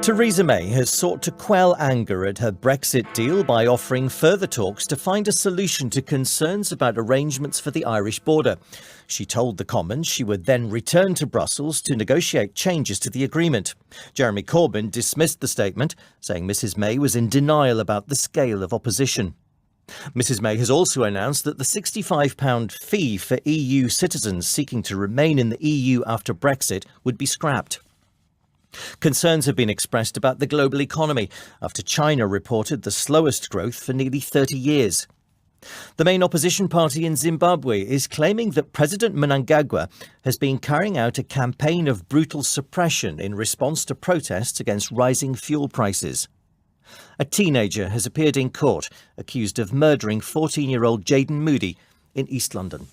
Theresa May has sought to quell anger at her Brexit deal by offering further talks to find a solution to concerns about arrangements for the Irish border. She told the Commons she would then return to Brussels to negotiate changes to the agreement. Jeremy Corbyn dismissed the statement, saying Mrs May was in denial about the scale of opposition. Mrs May has also announced that the £65 fee for EU citizens seeking to remain in the EU after Brexit would be scrapped. Concerns have been expressed about the global economy after China reported the slowest growth for nearly 30 years. The main opposition party in Zimbabwe is claiming that President Mnangagwa has been carrying out a campaign of brutal suppression in response to protests against rising fuel prices. A teenager has appeared in court accused of murdering 14-year-old Jaden Moodie in East London.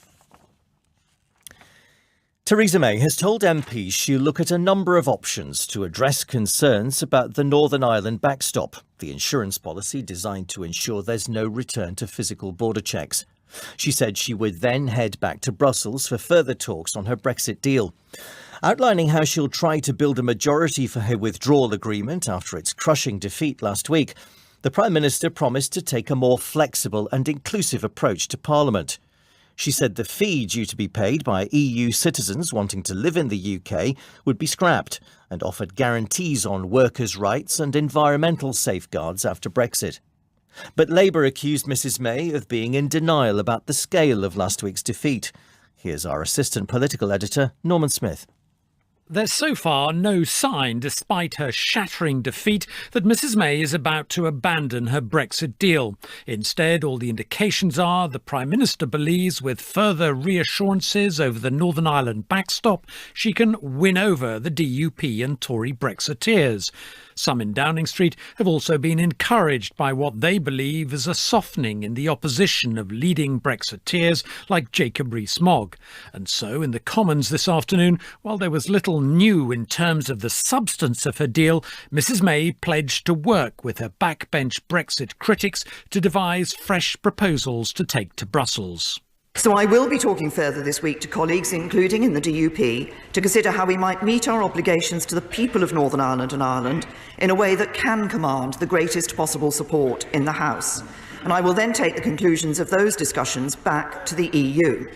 Theresa May has told MPs she'll look at a number of options to address concerns about the Northern Ireland backstop, the insurance policy designed to ensure there's no return to physical border checks. She said she would then head back to Brussels for further talks on her Brexit deal. Outlining how she'll try to build a majority for her withdrawal agreement after its crushing defeat last week, the Prime Minister promised to take a more flexible and inclusive approach to Parliament. She said the fee due to be paid by EU citizens wanting to live in the UK would be scrapped and offered guarantees on workers' rights and environmental safeguards after Brexit. But Labour accused Mrs May of being in denial about the scale of last week's defeat. Here's our assistant political editor, Norman Smith. There's so far no sign, despite her shattering defeat, that Mrs May is about to abandon her Brexit deal. Instead, all the indications are the Prime Minister believes with further reassurances over the Northern Ireland backstop, she can win over the DUP and Tory Brexiteers. Some in Downing Street have also been encouraged by what they believe is a softening in the opposition of leading Brexiteers like Jacob Rees-Mogg. And so, in the Commons this afternoon, while there was little new in terms of the substance of her deal, Mrs May pledged to work with her backbench Brexit critics to devise fresh proposals to take to Brussels. So I will be talking further this week to colleagues, including in the DUP, to consider how we might meet our obligations to the people of Northern Ireland and Ireland in a way that can command the greatest possible support in the House. And I will then take the conclusions of those discussions back to the EU.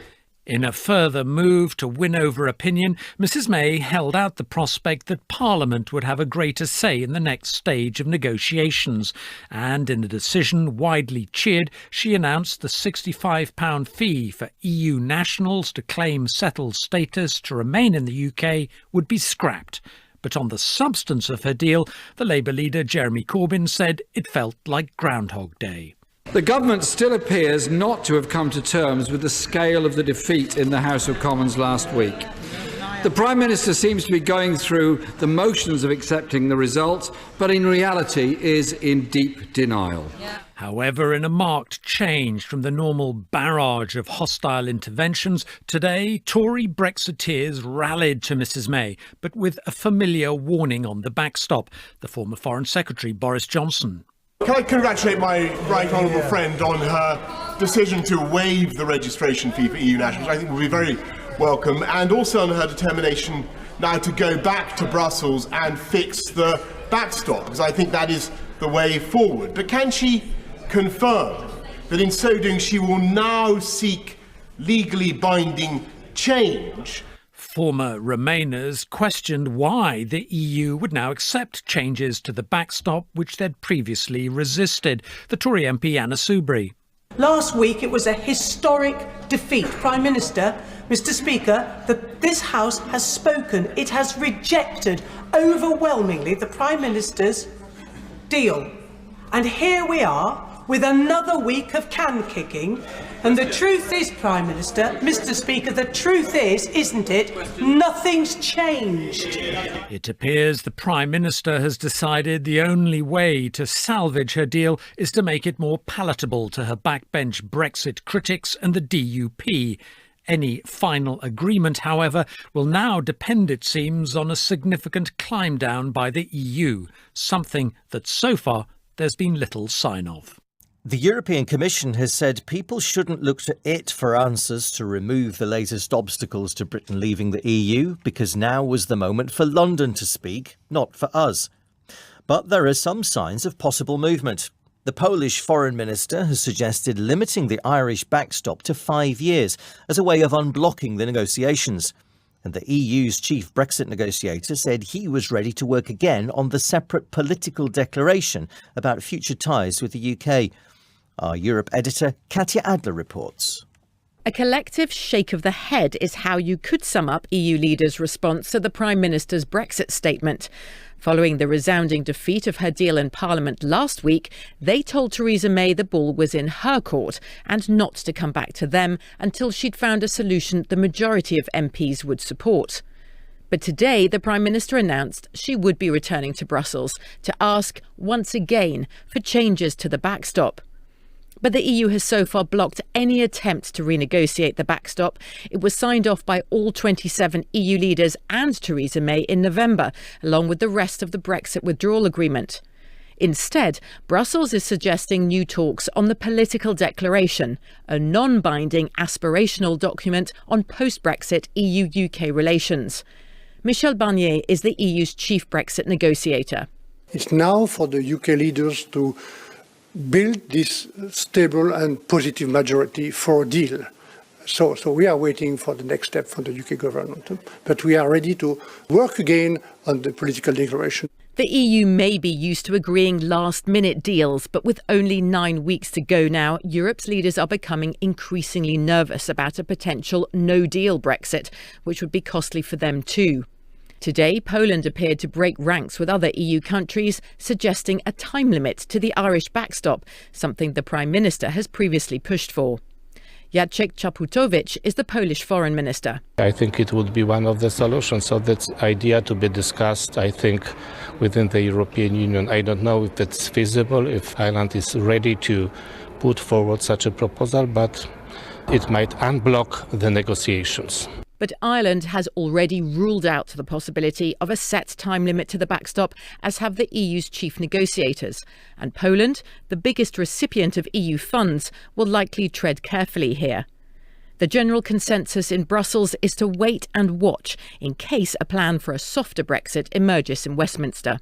In a further move to win over opinion, Mrs May held out the prospect that Parliament would have a greater say in the next stage of negotiations. And in a decision widely cheered, she announced the £65 fee for EU nationals to claim settled status to remain in the UK would be scrapped. But on the substance of her deal, the Labour leader Jeremy Corbyn said it felt like Groundhog Day. The government still appears not to have come to terms with the scale of the defeat in the House of Commons last week. The Prime Minister seems to be going through the motions of accepting the result, but in reality is in deep denial. However, in a marked change from the normal barrage of hostile interventions, today Tory Brexiteers rallied to Mrs May, but with a familiar warning on the backstop, the former Foreign Secretary Boris Johnson. Can I congratulate my right honourable friend on her decision to waive the registration fee for EU nationals? I think will be very welcome, and also on her determination now to go back to Brussels and fix the backstop, because I think that is the way forward. But can she confirm that in so doing she will now seek legally binding change? Former Remainers questioned why the EU would now accept changes to the backstop which they'd previously resisted. The Tory MP Anna Soubry. Last week it was a historic defeat. Prime Minister, Mr Speaker, this House has spoken. It has rejected overwhelmingly the Prime Minister's deal. And here we are with another week of can-kicking. And the truth is, Prime Minister, Mr Speaker, the truth is, isn't it, nothing's changed. It appears the Prime Minister has decided the only way to salvage her deal is to make it more palatable to her backbench Brexit critics and the DUP. Any final agreement, however, will now depend, it seems, on a significant climb down by the EU, something that so far there's been little sign of. The European Commission has said people shouldn't look to it for answers to remove the latest obstacles to Britain leaving the EU, because now was the moment for London to speak, not for us. But there are some signs of possible movement. The Polish foreign minister has suggested limiting the Irish backstop to 5 years as a way of unblocking the negotiations. And the EU's chief Brexit negotiator said he was ready to work again on the separate political declaration about future ties with the UK. Our Europe editor, Katya Adler, reports. A collective shake of the head is how you could sum up EU leaders' response to the Prime Minister's Brexit statement. Following the resounding defeat of her deal in Parliament last week, they told Theresa May the ball was in her court and not to come back to them until she'd found a solution the majority of MPs would support. But today, the Prime Minister announced she would be returning to Brussels to ask, once again, for changes to the backstop. But the EU has so far blocked any attempt to renegotiate the backstop. It was signed off by all 27 EU leaders and Theresa May in November, along with the rest of the Brexit withdrawal agreement. Instead, Brussels is suggesting new talks on the political declaration, a non-binding aspirational document on post-Brexit EU-UK relations. Michel Barnier is the EU's chief Brexit negotiator. It's now for the UK leaders to build this stable and positive majority for a deal. So we are waiting for the next step from the UK government, but we are ready to work again on the political declaration. The EU may be used to agreeing last-minute deals, but with only 9 weeks to go now, Europe's leaders are becoming increasingly nervous about a potential no-deal Brexit, which would be costly for them too. Today, Poland appeared to break ranks with other EU countries, suggesting a time limit to the Irish backstop, something the Prime Minister has previously pushed for. Jacek Czaputowicz is the Polish foreign minister. I think it would be one of the solutions. So that's idea to be discussed, I think, within the European Union. I don't know if it's feasible, if Ireland is ready to put forward such a proposal, but it might unblock the negotiations. But Ireland has already ruled out the possibility of a set time limit to the backstop, as have the EU's chief negotiators. And Poland, the biggest recipient of EU funds, will likely tread carefully here. The general consensus in Brussels is to wait and watch in case a plan for a softer Brexit emerges in Westminster.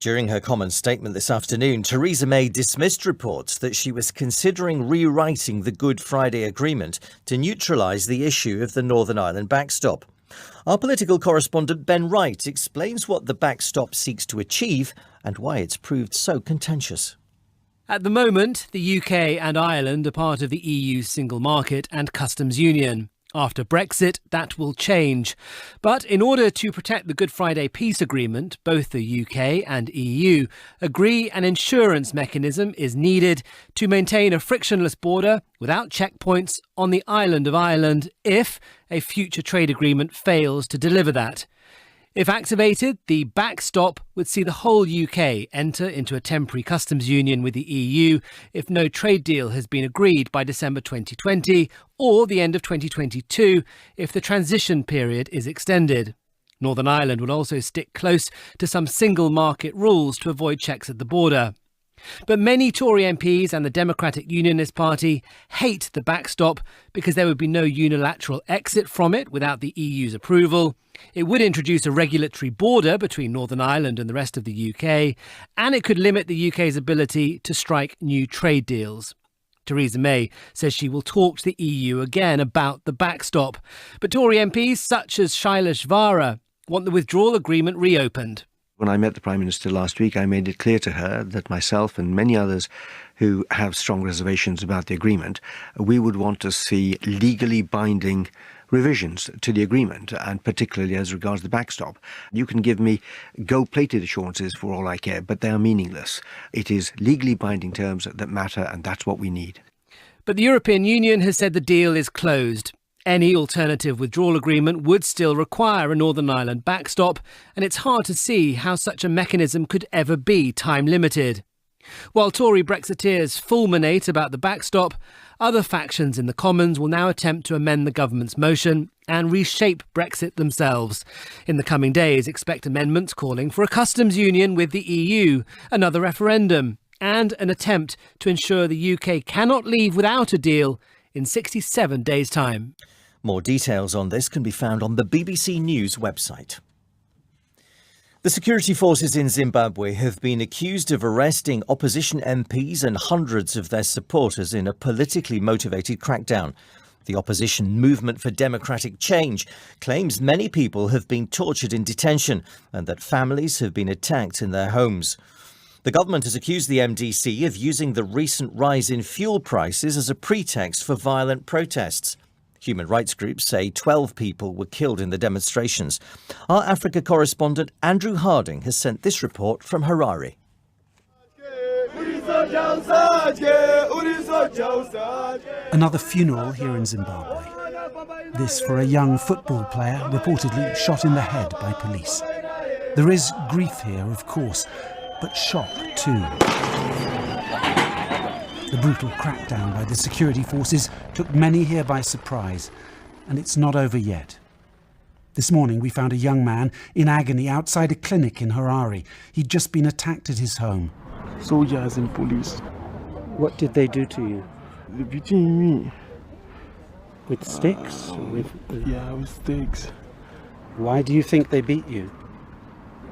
During her common statement this afternoon, Theresa May dismissed reports that she was considering rewriting the Good Friday Agreement to neutralise the issue of the Northern Ireland backstop. Our political correspondent Ben Wright explains what the backstop seeks to achieve and why it's proved so contentious. At the moment, the UK and Ireland are part of the EU's single market and customs union. After Brexit, that will change. But in order to protect the Good Friday Peace Agreement, both the UK and EU agree an insurance mechanism is needed to maintain a frictionless border without checkpoints on the island of Ireland if a future trade agreement fails to deliver that. If activated, the backstop would see the whole UK enter into a temporary customs union with the EU if no trade deal has been agreed by December 2020 or the end of 2022 if the transition period is extended. Northern Ireland would also stick close to some single market rules to avoid checks at the border. But many Tory MPs and the Democratic Unionist Party hate the backstop because there would be no unilateral exit from it without the EU's approval. It would introduce a regulatory border between Northern Ireland and the rest of the UK, and it could limit the UK's ability to strike new trade deals. Theresa May says she will talk to the EU again about the backstop. But Tory MPs such as Shailesh Vara want the withdrawal agreement reopened. When I met the Prime Minister last week, I made it clear to her that myself and many others who have strong reservations about the agreement, we would want to see legally binding revisions to the agreement, and particularly as regards the backstop. You can give me gold-plated assurances for all I care, but they are meaningless. It is legally binding terms that matter, and that's what we need. But the European Union has said the deal is closed. Any alternative withdrawal agreement would still require a Northern Ireland backstop, and it's hard to see how such a mechanism could ever be time-limited. While Tory Brexiteers fulminate about the backstop, other factions in the Commons will now attempt to amend the government's motion and reshape Brexit themselves. In the coming days, expect amendments calling for a customs union with the EU, another referendum, and an attempt to ensure the UK cannot leave without a deal in 67 days' time. More details on this can be found on the BBC News website. The security forces in Zimbabwe have been accused of arresting opposition MPs and hundreds of their supporters in a politically motivated crackdown. The opposition Movement for Democratic Change claims many people have been tortured in detention and that families have been attacked in their homes. The government has accused the MDC of using the recent rise in fuel prices as a pretext for violent protests. Human rights groups say 12 people were killed in the demonstrations. Our Africa correspondent Andrew Harding has sent this report from Harare. Another funeral here in Zimbabwe. This for a young football player reportedly shot in the head by police. There is grief here, of course, but shock too. The brutal crackdown by the security forces took many here by surprise, and it's not over yet. This morning we found a young man in agony outside a clinic in Harare. He'd just been attacked at his home. Soldiers and police. What did they do to you? They beating me. With sticks? With sticks. Why do you think they beat you?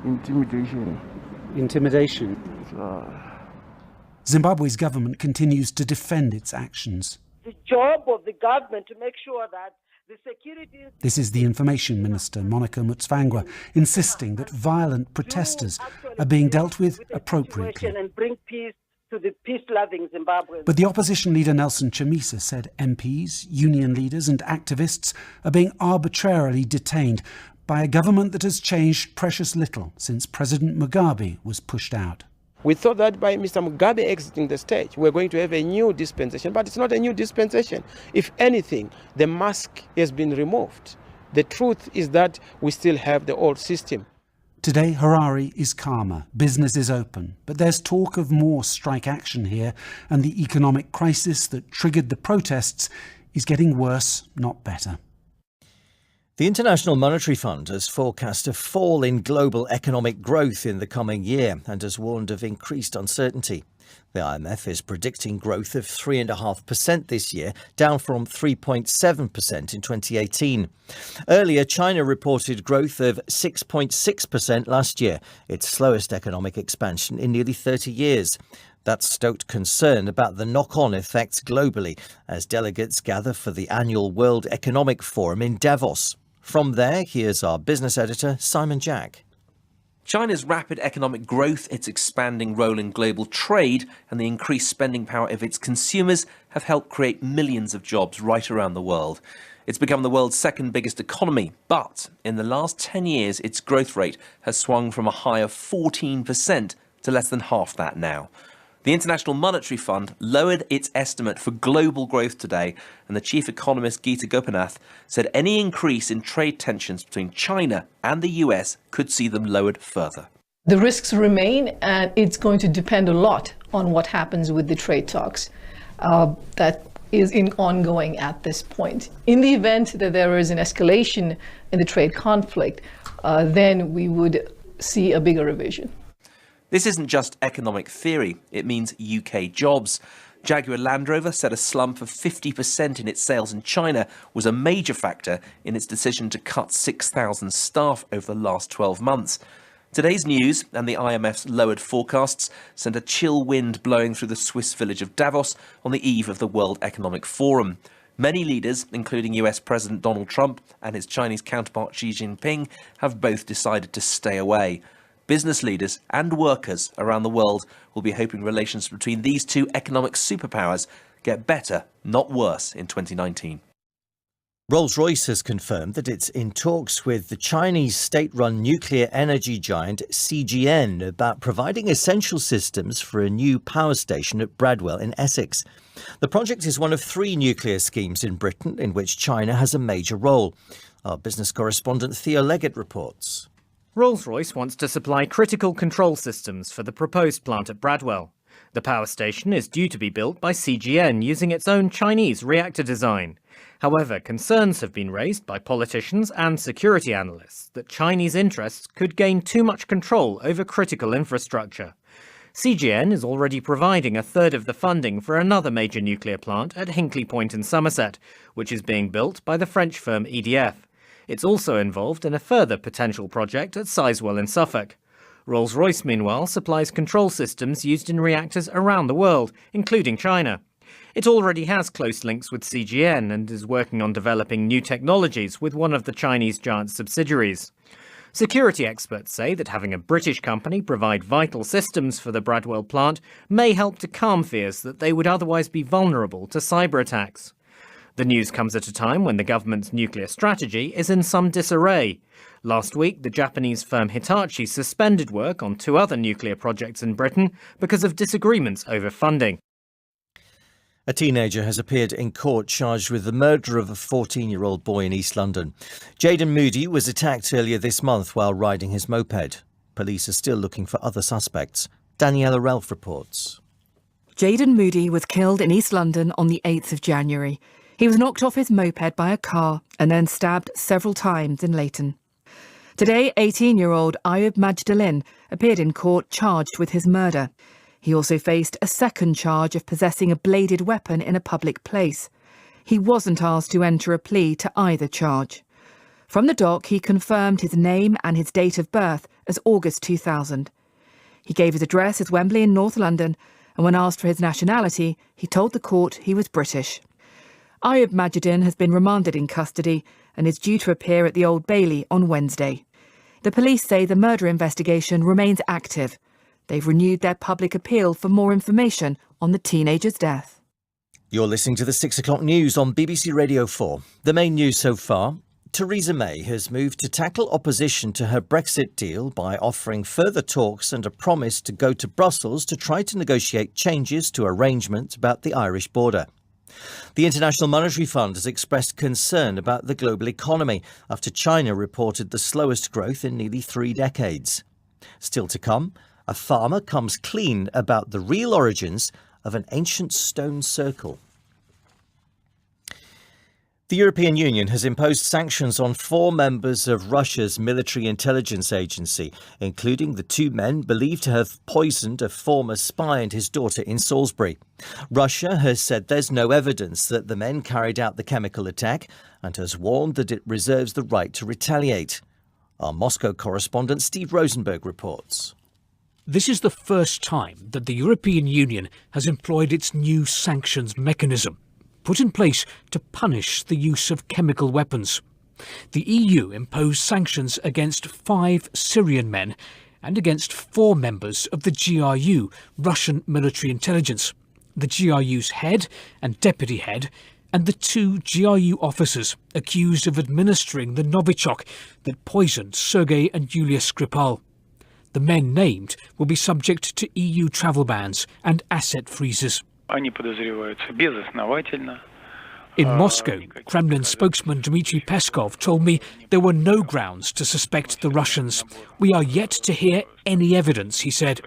Intimidation. Intimidation? Zimbabwe's government continues to defend its actions. The job of the government to make sure that the security... This is the Information Minister, Monica Mutsvangwa, insisting that violent protesters are being dealt with appropriately. And bring peace to the peace-loving Zimbabwe. But the opposition leader Nelson Chamisa said MPs, union leaders and activists are being arbitrarily detained by a government that has changed precious little since President Mugabe was pushed out. We thought that by Mr. Mugabe exiting the stage, we're going to have a new dispensation, but it's not a new dispensation. If anything, the mask has been removed. The truth is that we still have the old system. Today, Harare is calmer, business is open, but there's talk of more strike action here, and the economic crisis that triggered the protests is getting worse, not better. The International Monetary Fund has forecast a fall in global economic growth in the coming year and has warned of increased uncertainty. The IMF is predicting growth of 3.5% this year, down from 3.7% in 2018. Earlier, China reported growth of 6.6% last year, its slowest economic expansion in nearly 30 years. That stoked concern about the knock-on effects globally as delegates gather for the annual World Economic Forum in Davos. From there, here's our business editor, Simon Jack. China's rapid economic growth, its expanding role in global trade, and the increased spending power of its consumers have helped create millions of jobs right around the world. It's become the world's second biggest economy, but in the last 10 years, its growth rate has swung from a high of 14% to less than half that now. The International Monetary Fund lowered its estimate for global growth today, and the chief economist Geeta Gopinath said any increase in trade tensions between China and the US could see them lowered further. The risks remain, and it's going to depend a lot on what happens with the trade talks that is ongoing at this point. In the event that there is an escalation in the trade conflict, then we would see a bigger revision. This isn't just economic theory, it means UK jobs. Jaguar Land Rover said a slump of 50% in its sales in China was a major factor in its decision to cut 6,000 staff over the last 12 months. Today's news and the IMF's lowered forecasts sent a chill wind blowing through the Swiss village of Davos on the eve of the World Economic Forum. Many leaders, including US President Donald Trump and his Chinese counterpart Xi Jinping, have both decided to stay away. Business leaders and workers around the world will be hoping relations between these two economic superpowers get better, not worse, in 2019. Rolls-Royce has confirmed that it's in talks with the Chinese state-run nuclear energy giant CGN about providing essential systems for a new power station at Bradwell in Essex. The project is one of 3 nuclear schemes in Britain in which China has a major role. Our business correspondent Theo Leggett reports. Rolls-Royce wants to supply critical control systems for the proposed plant at Bradwell. The power station is due to be built by CGN using its own Chinese reactor design. However, concerns have been raised by politicians and security analysts that Chinese interests could gain too much control over critical infrastructure. CGN is already providing a third of the funding for another major nuclear plant at Hinkley Point in Somerset, which is being built by the French firm EDF. It's also involved in a further potential project at Sizewell in Suffolk. Rolls-Royce, meanwhile, supplies control systems used in reactors around the world, including China. It already has close links with CGN and is working on developing new technologies with one of the Chinese giant subsidiaries. Security experts say that having a British company provide vital systems for the Bradwell plant may help to calm fears that they would otherwise be vulnerable to cyber attacks. The news comes at a time when the government's nuclear strategy is in some disarray. Last week, the Japanese firm Hitachi suspended work on 2 other nuclear projects in Britain because of disagreements over funding. A teenager has appeared in court charged with the murder of a 14-year-old boy in East London. Jaden Moodie was attacked earlier this month while riding his moped. Police are still looking for other suspects. Daniela Ralph reports. Jaden Moodie was killed in East London on the 8th of January. He was knocked off his moped by a car and then stabbed several times in Leighton. Today, 18-year-old Ayub Majdalin appeared in court charged with his murder. He also faced a second charge of possessing a bladed weapon in a public place. He wasn't asked to enter a plea to either charge. From the dock, he confirmed his name and his date of birth as August 2000. He gave his address as Wembley in North London, and when asked for his nationality, he told the court he was British. Ayub Majdalin has been remanded in custody and is due to appear at the Old Bailey on Wednesday. The police say the murder investigation remains active. They've renewed their public appeal for more information on the teenager's death. You're listening to the 6 o'clock news on BBC Radio 4. The main news so far: Theresa May has moved to tackle opposition to her Brexit deal by offering further talks and a promise to go to Brussels to try to negotiate changes to arrangements about the Irish border. The International Monetary Fund has expressed concern about the global economy after China reported the slowest growth in nearly 3 decades. Still to come, a farmer comes clean about the real origins of an ancient stone circle. The European Union has imposed sanctions on 4 members of Russia's military intelligence agency, including the 2 men believed to have poisoned a former spy and his daughter in Salisbury. Russia has said there's no evidence that the men carried out the chemical attack and has warned that it reserves the right to retaliate. Our Moscow correspondent Steve Rosenberg reports. This is the first time that the European Union has employed its new sanctions mechanism, put in place to punish the use of chemical weapons. The EU imposed sanctions against 5 Syrian men and against 4 members of the GRU, Russian military intelligence, the GRU's head and deputy head, and the 2 GRU officers accused of administering the Novichok that poisoned Sergei and Yulia Skripal. The men named will be subject to EU travel bans and asset freezes. In Moscow, Kremlin spokesman Dmitry Peskov told me there were no grounds to suspect the Russians. We are yet to hear any evidence, he said.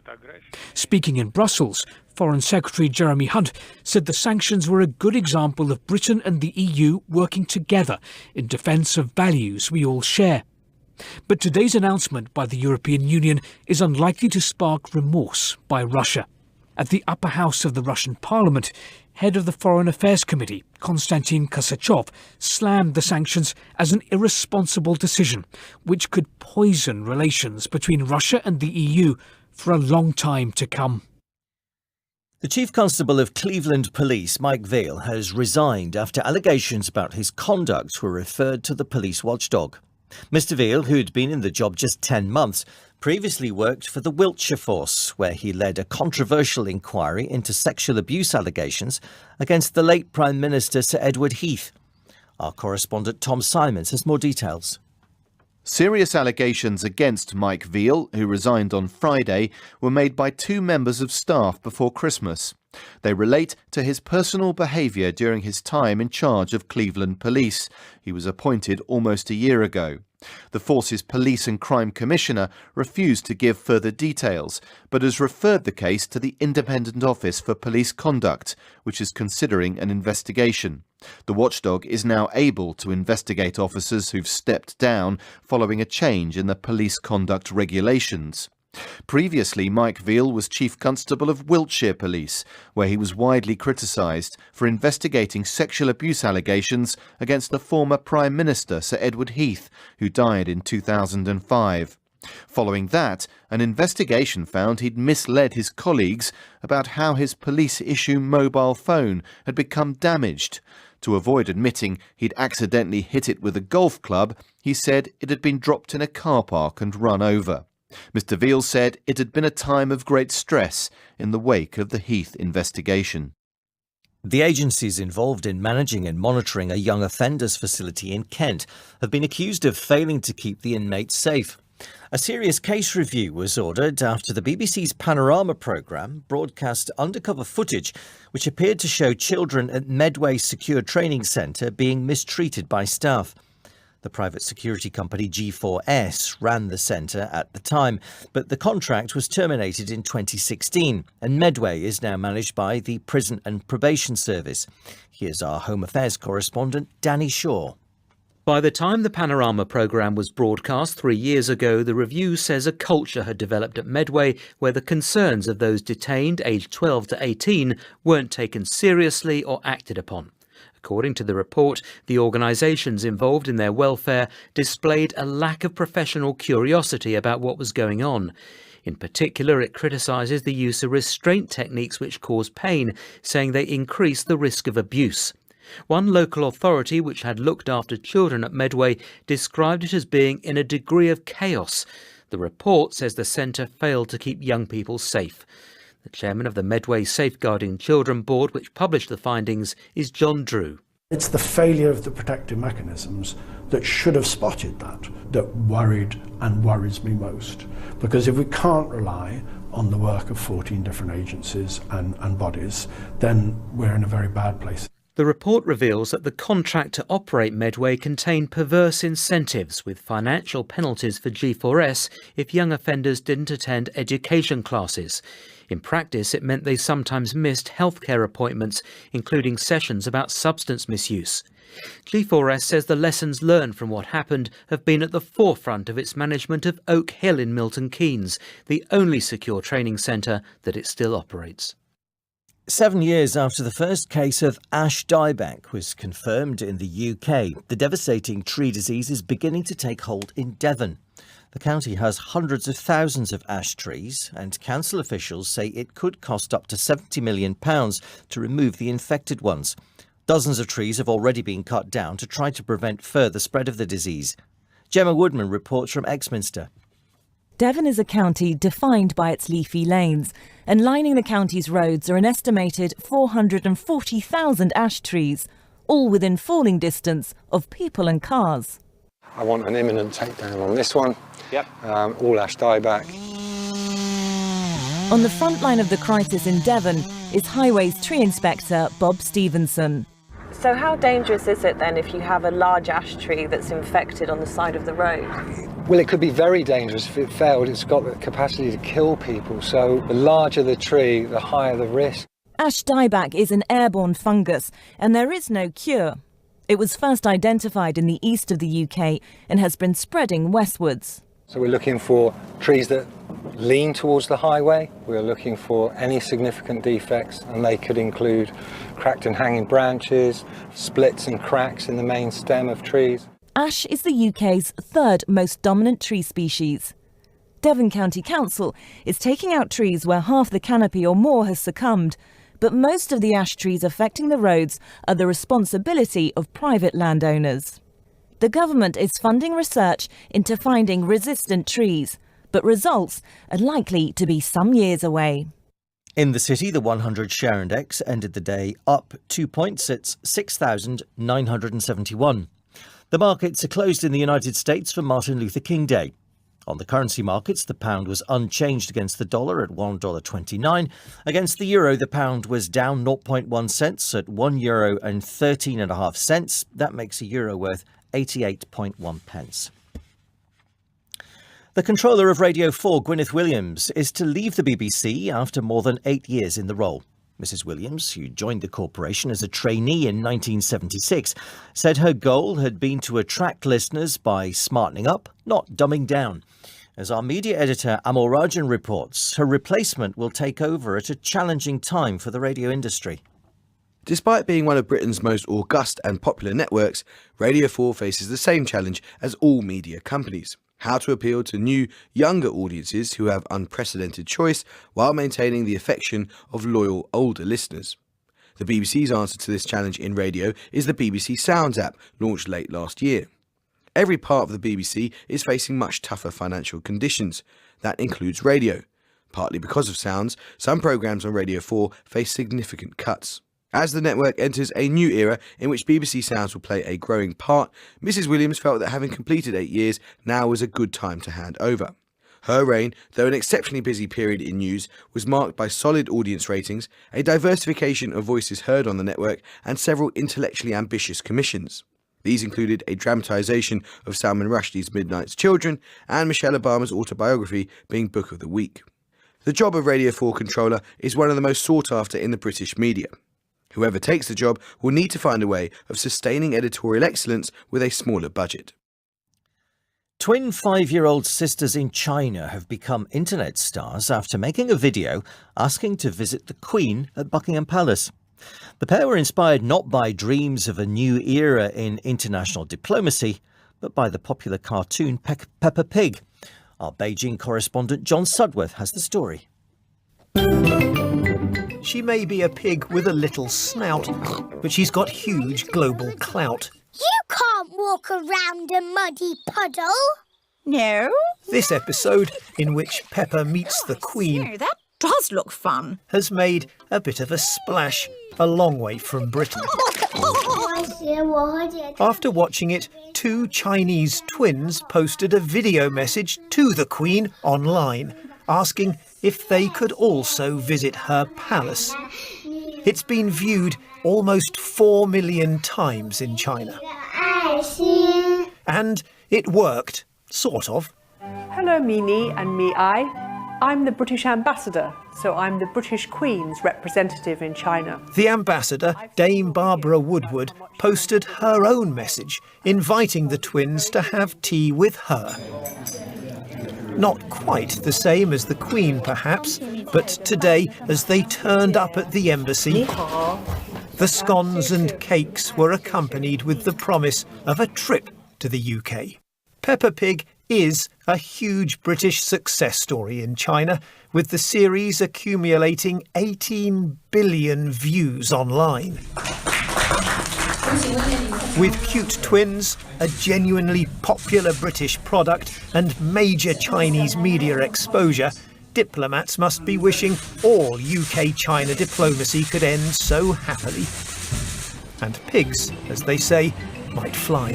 Speaking in Brussels, Foreign Secretary Jeremy Hunt said the sanctions were a good example of Britain and the EU working together in defence of values we all share. But today's announcement by the European Union is unlikely to spark remorse by Russia. At the upper house of the Russian parliament, head of the Foreign Affairs Committee, Konstantin Kosachov, slammed the sanctions as an irresponsible decision which could poison relations between Russia and the EU for a long time to come. The Chief Constable of Cleveland Police, Mike Veale, has resigned after allegations about his conduct were referred to the police watchdog. Mr Veale, who'd been in the job just 10 months, previously worked for the Wiltshire Force, where he led a controversial inquiry into sexual abuse allegations against the late Prime Minister Sir Edward Heath. Our correspondent Tom Simons has more details. Serious allegations against Mike Veale, who resigned on Friday, were made by 2 members of staff before Christmas. They relate to his personal behaviour during his time in charge of Cleveland Police. He was appointed almost a year ago. The force's Police and Crime Commissioner refused to give further details, but has referred the case to the Independent Office for Police Conduct, which is considering an investigation. The watchdog is now able to investigate officers who've stepped down following a change in the police conduct regulations. Previously, Mike Veale was Chief Constable of Wiltshire Police, where he was widely criticised for investigating sexual abuse allegations against the former Prime Minister Sir Edward Heath, who died in 2005. Following that, an investigation found he'd misled his colleagues about how his police-issue mobile phone had become damaged. To avoid admitting he'd accidentally hit it with a golf club, he said it had been dropped in a car park and run over. Mr Veale said it had been a time of great stress in the wake of the Heath investigation. The agencies involved in managing and monitoring a young offenders facility in Kent have been accused of failing to keep the inmates safe. A serious case review was ordered after the BBC's Panorama programme broadcast undercover footage which appeared to show children at Medway Secure Training Centre being mistreated by staff. The private security company G4S ran the centre at the time, but the contract was terminated in 2016 and Medway is now managed by the Prison and Probation Service. Here's our Home Affairs correspondent Danny Shaw. By the time the Panorama programme was broadcast 3 years ago, the review says a culture had developed at Medway where the concerns of those detained aged 12 to 18 weren't taken seriously or acted upon. According to the report, the organisations involved in their welfare displayed a lack of professional curiosity about what was going on. In particular, it criticises the use of restraint techniques which cause pain, saying they increase the risk of abuse. One local authority which had looked after children at Medway described it as being in a degree of chaos. The report says the centre failed to keep young people safe. The chairman of the Medway Safeguarding Children Board, which published the findings, is John Drew. It's the failure of the protective mechanisms that should have spotted that worried and worries me most. Because if we can't rely on the work of 14 different agencies and bodies, then we're in a very bad place. The report reveals that the contract to operate Medway contained perverse incentives with financial penalties for G4S if young offenders didn't attend education classes. In practice, it meant they sometimes missed healthcare appointments, including sessions about substance misuse. G4S says the lessons learned from what happened have been at the forefront of its management of Oak Hill in Milton Keynes, the only secure training centre that it still operates. 7 years after the first case of ash dieback was confirmed in the UK, the devastating tree disease is beginning to take hold in Devon. The county has hundreds of thousands of ash trees, and council officials say it could cost up to £70 million to remove the infected ones. Dozens of trees have already been cut down to try to prevent further spread of the disease. Gemma Woodman reports from Exminster. Devon is a county defined by its leafy lanes, and lining the county's roads are an estimated 440,000 ash trees, all within falling distance of people and cars. I want an imminent takedown on this one. Yep. All ash dieback. On the front line of the crisis in Devon is Highways Tree Inspector Bob Stevenson. So how dangerous is it then if you have a large ash tree that's infected on the side of the road? Well, it could be very dangerous if it failed. It's got the capacity to kill people. So the larger the tree, the higher the risk. Ash dieback is an airborne fungus, and there is no cure. It was first identified in the east of the UK and has been spreading westwards. So we're looking for trees that lean towards the highway. We're looking for any significant defects, and they could include cracked and hanging branches, splits and cracks in the main stem of trees. Ash is the UK's third most dominant tree species. Devon County Council is taking out trees where half the canopy or more has succumbed, but most of the ash trees affecting the roads are the responsibility of private landowners. The government is funding research into finding resistant trees, but results are likely to be some years away. In the city, the 100 share index ended the day up 2 points at 6,971. The markets are closed in the United States for Martin Luther King Day. On the currency markets, the pound was unchanged against the dollar at $1.29. Against the euro, the pound was down 0.1 cents at €1.13.5. That makes a euro worth 88.1 pence. The controller of Radio 4, Gwyneth Williams, is to leave the BBC after more than 8 years in the role. Mrs. Williams, who joined the corporation as a trainee in 1976, said her goal had been to attract listeners by smartening up, not dumbing down. As our media editor Amol Rajan reports, her replacement will take over at a challenging time for the radio industry. Despite being one of Britain's most august and popular networks, Radio 4 faces the same challenge as all media companies. how to appeal to new, younger audiences who have unprecedented choice while maintaining the affection of loyal, older listeners. The BBC's answer to this challenge in radio is the BBC Sounds app, launched late last year. Every part of the BBC is facing much tougher financial conditions. That includes radio. Partly because of Sounds, some programmes on Radio 4 face significant cuts. As the network enters a new era in which BBC Sounds will play a growing part, Mrs Williams felt that having completed 8 years, now was a good time to hand over. Her reign, though an exceptionally busy period in news, was marked by solid audience ratings, a diversification of voices heard on the network, and several intellectually ambitious commissions. These included a dramatisation of Salman Rushdie's Midnight's Children and Michelle Obama's autobiography being Book of the Week. The job of Radio 4 controller is one of the most sought after in the British media. Whoever takes the job will need to find a way of sustaining editorial excellence with a smaller budget. Twin 5-year-old sisters in China have become internet stars after making a video asking to visit the Queen at Buckingham Palace. The pair were inspired not by dreams of a new era in international diplomacy, but by the popular cartoon Peppa Pig. Our Beijing correspondent John Sudworth has the story. She may be a pig with a little snout, but she's got huge global clout. You can't walk around a muddy puddle. No. This episode, in which Peppa meets the Queen, No, that does look fun. has made a bit of a splash a long way from Britain. After watching it, 2 Chinese twins posted a video message to the Queen online, asking if they could also visit her palace. It's been viewed almost 4 million times in China. And it worked, sort of. Hello, Mimi and Mi-ai. I'm the British ambassador, so I'm the British Queen's representative in China. The ambassador, Dame Barbara Woodward, posted her own message, inviting the twins to have tea with her. Not quite the same as the Queen, perhaps, but today, as they turned up at the embassy, the scones and cakes were accompanied with the promise of a trip to the UK. Peppa Pig is a huge British success story in China, with the series accumulating 18 billion views online. With cute twins, a genuinely popular British product, and major Chinese media exposure, diplomats must be wishing all UK-China diplomacy could end so happily. And pigs, as they say, might fly.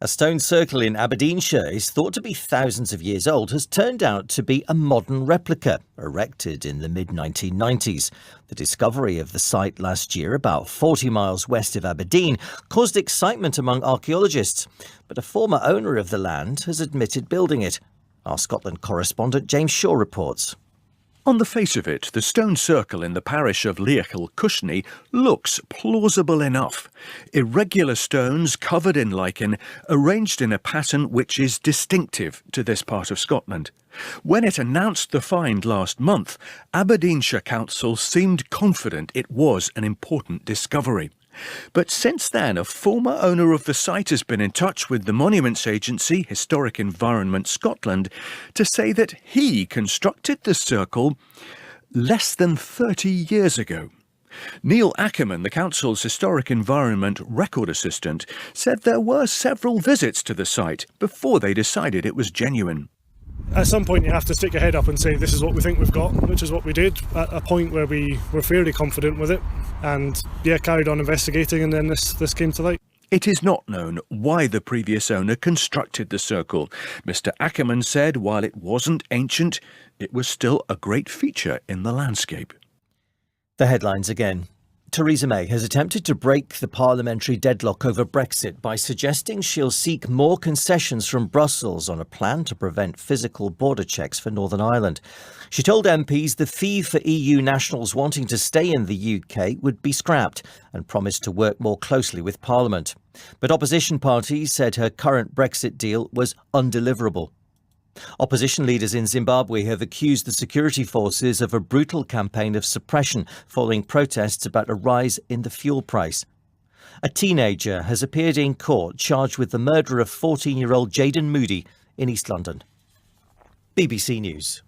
A stone circle in Aberdeenshire is thought to be thousands of years old has turned out to be a modern replica, erected in the mid-1990s. The discovery of the site last year, about 40 miles west of Aberdeen, caused excitement among archaeologists, but a former owner of the land has admitted building it. Our Scotland correspondent James Shaw reports. On the face of it, the stone circle in the parish of Leachill Cushney looks plausible enough. Irregular stones covered in lichen, arranged in a pattern which is distinctive to this part of Scotland. When it announced the find last month, Aberdeenshire Council seemed confident it was an important discovery. But since then, a former owner of the site has been in touch with the Monuments Agency, Historic Environment Scotland, to say that he constructed the circle less than 30 years ago. Neil Ackerman, the council's Historic Environment record assistant, said there were several visits to the site before they decided it was genuine. At some point you have to stick your head up and say this is what we think we've got, which is what we did at a point where we were fairly confident with it, and carried on investigating, and then this came to light. It is not known why the previous owner constructed the circle. Mr. Ackerman said while it wasn't ancient, it was still a great feature in the landscape. The headlines again. Theresa May has attempted to break the parliamentary deadlock over Brexit by suggesting she'll seek more concessions from Brussels on a plan to prevent physical border checks for Northern Ireland. She told MPs the fee for EU nationals wanting to stay in the UK would be scrapped and promised to work more closely with Parliament. But opposition parties said her current Brexit deal was undeliverable. Opposition leaders in Zimbabwe have accused the security forces of a brutal campaign of suppression following protests about a rise in the fuel price. A teenager has appeared in court charged with the murder of 14-year-old Jaden Moodie in East London. BBC News.